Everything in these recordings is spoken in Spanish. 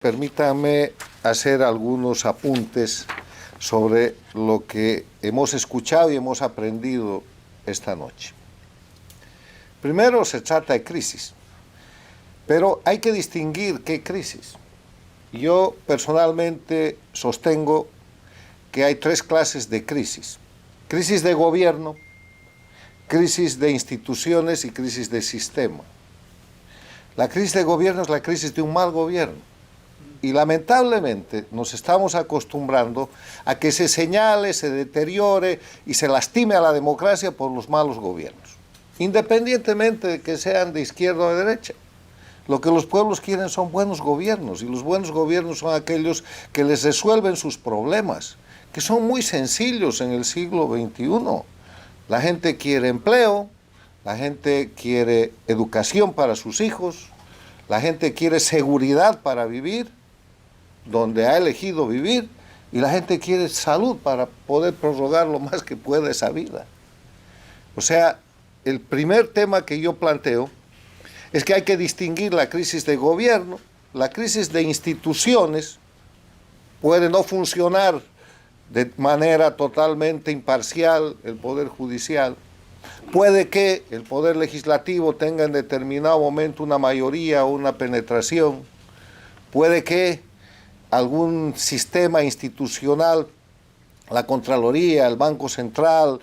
Permítanme hacer algunos apuntes sobre lo que hemos escuchado y hemos aprendido esta noche. Primero, se trata de crisis, pero hay que distinguir qué crisis. Yo personalmente sostengo que hay tres clases de crisis: crisis de gobierno, crisis de instituciones y crisis de sistema. La crisis de gobierno es la crisis de un mal gobierno. Y lamentablemente nos estamos acostumbrando a que se señale, se deteriore y se lastime a la democracia por los malos gobiernos, independientemente de que sean de izquierda o de derecha. Lo que los pueblos quieren son buenos gobiernos, y los buenos gobiernos son aquellos que les resuelven sus problemas, que son muy sencillos en el siglo XXI. La gente quiere empleo, la gente quiere educación para sus hijos, la gente quiere seguridad para vivir donde ha elegido vivir, y la gente quiere salud para poder prorrogar lo más que pueda esa vida. O sea, el primer tema que yo planteo es que hay que distinguir la crisis de gobierno. La crisis de instituciones puede no funcionar de manera totalmente imparcial el Poder Judicial. Puede que el Poder Legislativo tenga en determinado momento una mayoría o una penetración. Puede que algún sistema institucional, la Contraloría, el Banco Central,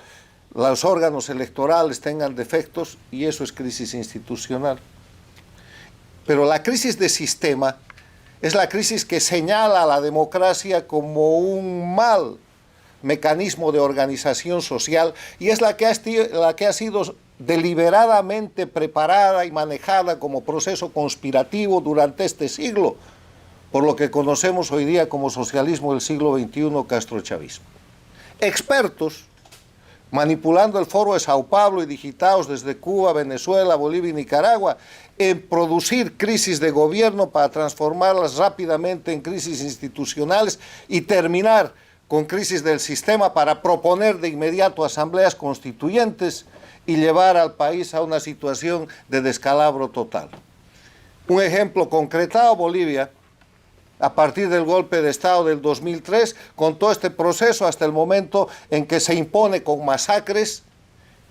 los órganos electorales tengan defectos, y eso es crisis institucional. Pero la crisis de sistema es la crisis que señala a la democracia como un mal mecanismo de organización social, y es la que ha sido deliberadamente preparada y manejada como proceso conspirativo durante este siglo, por lo que conocemos hoy día como socialismo del siglo XXI, castrochavismo. Expertos, manipulando el Foro de Sao Paulo y digitados desde Cuba, Venezuela, Bolivia y Nicaragua, en producir crisis de gobierno para transformarlas rápidamente en crisis institucionales y terminar con crisis del sistema para proponer de inmediato asambleas constituyentes y llevar al país a una situación de descalabro total. Un ejemplo concretado: Bolivia, a partir del golpe de Estado del 2003, con todo este proceso hasta el momento en que se impone con masacres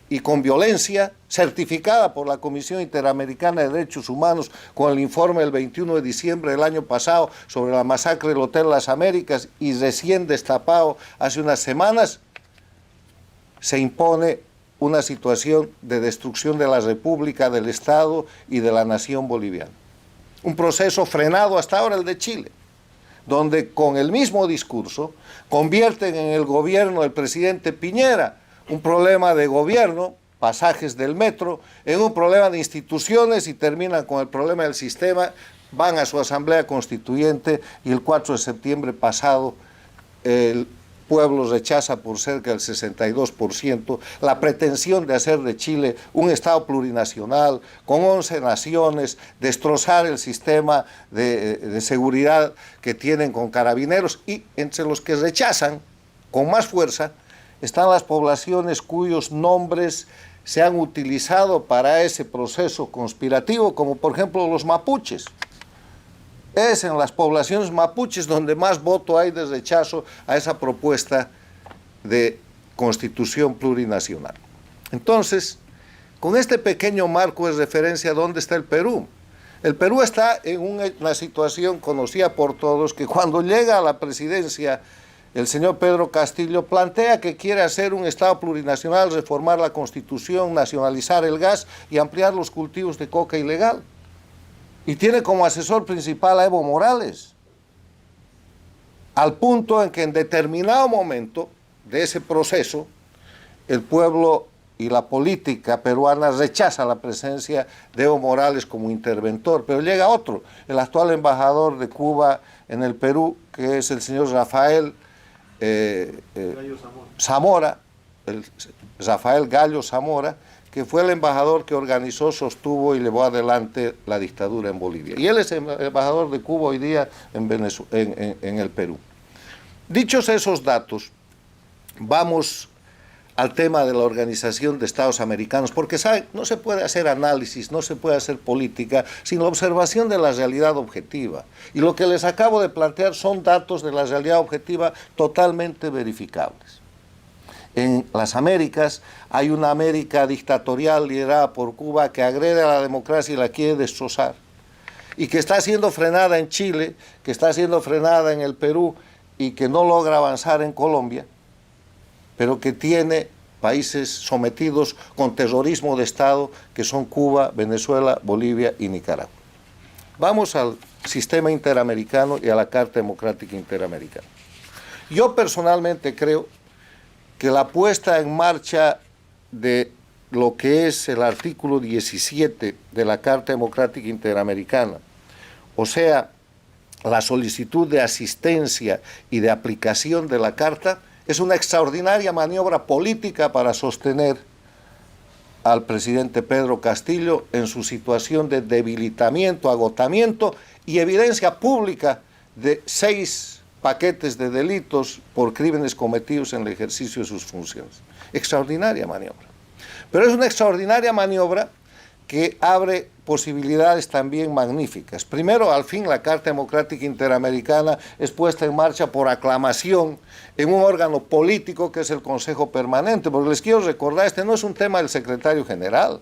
y con violencia, certificada por la Comisión Interamericana de Derechos Humanos con el informe del 21 de diciembre del año pasado sobre la masacre del Hotel Las Américas, y recién destapado hace unas semanas, se impone una situación de destrucción de la República, del Estado y de la nación boliviana. Un proceso frenado hasta ahora, el de Chile, donde con el mismo discurso convierten en el gobierno del presidente Piñera un problema de gobierno, pasajes del metro, en un problema de instituciones, y terminan con el problema del sistema. Van a su asamblea constituyente y el 4 de septiembre pasado el pueblo rechaza por cerca del 62% la pretensión de hacer de Chile un Estado plurinacional con 11 naciones, destrozar el sistema de seguridad que tienen con carabineros, y entre los que rechazan con más fuerza están las poblaciones cuyos nombres se han utilizado para ese proceso conspirativo, como por ejemplo los mapuches. Es en las poblaciones mapuches donde más voto hay de rechazo a esa propuesta de constitución plurinacional. Entonces, con este pequeño marco de referencia, ¿dónde está el Perú? El Perú está en una situación conocida por todos, que cuando llega a la presidencia el señor Pedro Castillo plantea que quiere hacer un Estado plurinacional, reformar la Constitución, nacionalizar el gas y ampliar los cultivos de coca ilegal. Y tiene como asesor principal a Evo Morales, al punto en que en determinado momento de ese proceso el pueblo y la política peruana rechaza la presencia de Evo Morales como interventor, pero llega otro, el actual embajador de Cuba en el Perú, que es el señor Rafael Zamora, Rafael Gallo Zamora, que fue el embajador que organizó, sostuvo y llevó adelante la dictadura en Bolivia. Y él es el embajador de Cuba hoy día en el Perú. Dichos esos datos, vamos al tema de la Organización de Estados Americanos, porque ¿saben? No se puede hacer análisis, no se puede hacer política sin la observación de la realidad objetiva. Y lo que les acabo de plantear son datos de la realidad objetiva totalmente verificables. En las Américas hay una América dictatorial liderada por Cuba que agrede a la democracia y la quiere destrozar, y que está siendo frenada en Chile, que está siendo frenada en el Perú y que no logra avanzar en Colombia, pero que tiene países sometidos con terrorismo de Estado, que son Cuba, Venezuela, Bolivia y Nicaragua. Vamos al sistema interamericano y a la Carta Democrática Interamericana. Yo personalmente creo que la puesta en marcha de lo que es el artículo 17 de la Carta Democrática Interamericana, o sea, la solicitud de asistencia y de aplicación de la Carta, es una extraordinaria maniobra política para sostener al presidente Pedro Castillo en su situación de debilitamiento, agotamiento y evidencia pública de 6 paquetes de delitos por crímenes cometidos en el ejercicio de sus funciones. Extraordinaria maniobra. Pero es una extraordinaria maniobra que abre posibilidades también magníficas. Primero, al fin, la Carta Democrática Interamericana es puesta en marcha por aclamación en un órgano político que es el Consejo Permanente, porque les quiero recordar, este no es un tema del secretario general.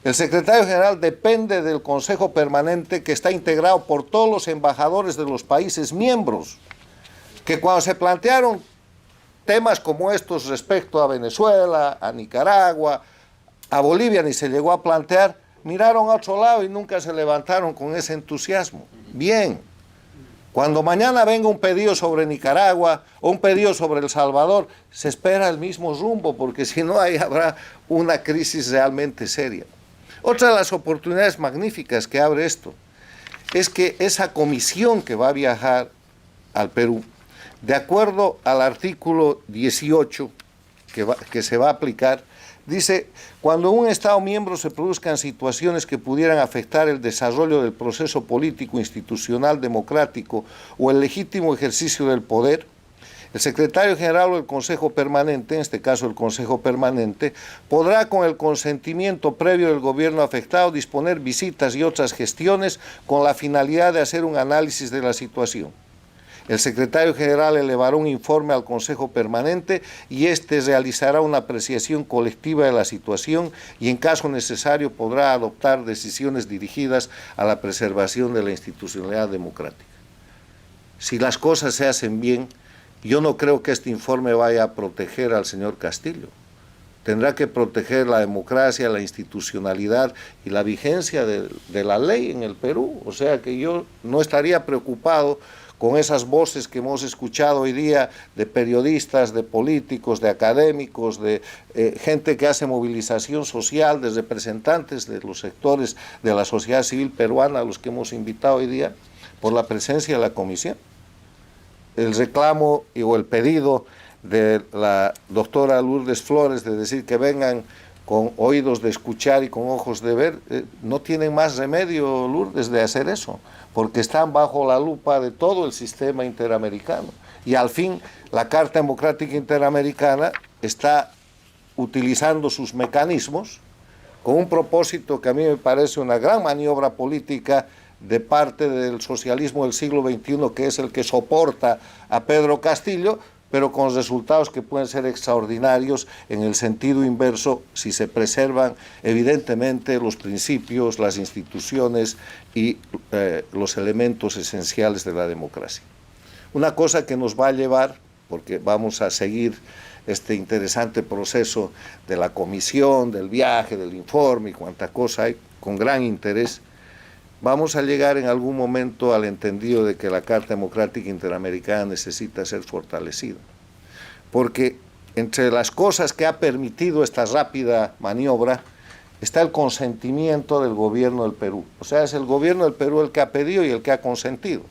El secretario general depende del Consejo Permanente, que está integrado por todos los embajadores de los países miembros, que cuando se plantearon temas como estos respecto a Venezuela, a Nicaragua, a Bolivia ni se llegó a plantear, miraron a otro lado y nunca se levantaron con ese entusiasmo. Bien, cuando mañana venga un pedido sobre Nicaragua o un pedido sobre El Salvador, se espera el mismo rumbo, porque si no, ahí habrá una crisis realmente seria. Otra de las oportunidades magníficas que abre esto es que esa comisión que va a viajar al Perú, de acuerdo al artículo 18 que se va a aplicar, dice, cuando en un Estado miembro se produzcan situaciones que pudieran afectar el desarrollo del proceso político, institucional, democrático o el legítimo ejercicio del poder, el secretario general o el Consejo Permanente, en este caso el Consejo Permanente, podrá con el consentimiento previo del gobierno afectado disponer visitas y otras gestiones con la finalidad de hacer un análisis de la situación. El secretario general elevará un informe al Consejo Permanente y éste realizará una apreciación colectiva de la situación y en caso necesario podrá adoptar decisiones dirigidas a la preservación de la institucionalidad democrática. Si las cosas se hacen bien, yo no creo que este informe vaya a proteger al señor Castillo. Tendrá que proteger la democracia, la institucionalidad y la vigencia de la ley en el Perú. O sea que yo no estaría preocupado con esas voces que hemos escuchado hoy día de periodistas, de políticos, de académicos, de gente que hace movilización social, de representantes de los sectores de la sociedad civil peruana, a los que hemos invitado hoy día, por la presencia de la comisión. El reclamo o el pedido de la doctora Lourdes Flores de decir que vengan con oídos de escuchar y con ojos de ver, no tienen más remedio, Lourdes, de hacer eso, porque están bajo la lupa de todo el sistema interamericano. Y al fin, la Carta Democrática Interamericana está utilizando sus mecanismos con un propósito que a mí me parece una gran maniobra política de parte del socialismo del siglo XXI, que es el que soporta a Pedro Castillo, pero con resultados que pueden ser extraordinarios en el sentido inverso si se preservan evidentemente los principios, las instituciones y los elementos esenciales de la democracia. Una cosa que nos va a llevar, porque vamos a seguir este interesante proceso de la comisión, del viaje, del informe y cuánta cosa hay, con gran interés, vamos a llegar en algún momento al entendido de que la Carta Democrática Interamericana necesita ser fortalecida. Porque entre las cosas que ha permitido esta rápida maniobra está el consentimiento del gobierno del Perú. O sea, es el gobierno del Perú el que ha pedido y el que ha consentido.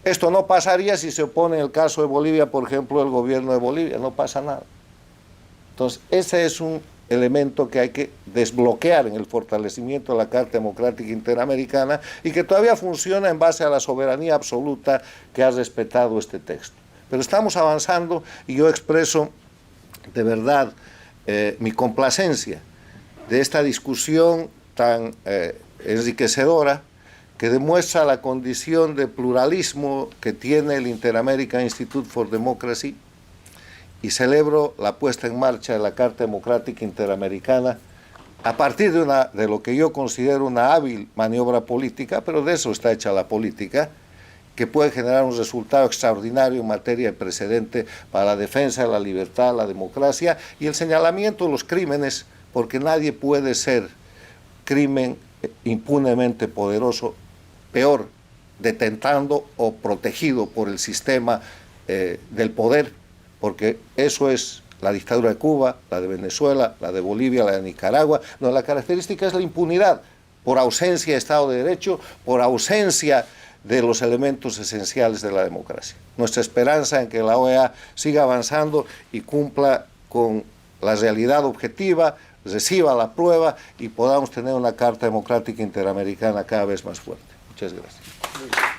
Esto no pasaría si se opone en el caso de Bolivia, por ejemplo, el gobierno de Bolivia, no pasa nada. Entonces, ese es un elemento que hay que desbloquear en el fortalecimiento de la Carta Democrática Interamericana y que todavía funciona en base a la soberanía absoluta que ha respetado este texto. Pero estamos avanzando y yo expreso de verdad mi complacencia de esta discusión tan enriquecedora, que demuestra la condición de pluralismo que tiene el Inter-American Institute for Democracy, y celebro la puesta en marcha de la Carta Democrática Interamericana a partir de lo que yo considero una hábil maniobra política, pero de eso está hecha la política, que puede generar un resultado extraordinario en materia de precedente para la defensa de la libertad, la democracia y el señalamiento de los crímenes, porque nadie puede ser crimen impunemente poderoso, peor, detentando o protegido por el sistema del poder, porque eso es la dictadura de Cuba, la de Venezuela, la de Bolivia, la de Nicaragua. No, la característica es la impunidad, por ausencia de Estado de Derecho, por ausencia de los elementos esenciales de la democracia. Nuestra esperanza en que la OEA siga avanzando y cumpla con la realidad objetiva, reciba la prueba y podamos tener una Carta Democrática Interamericana cada vez más fuerte. Muchas gracias.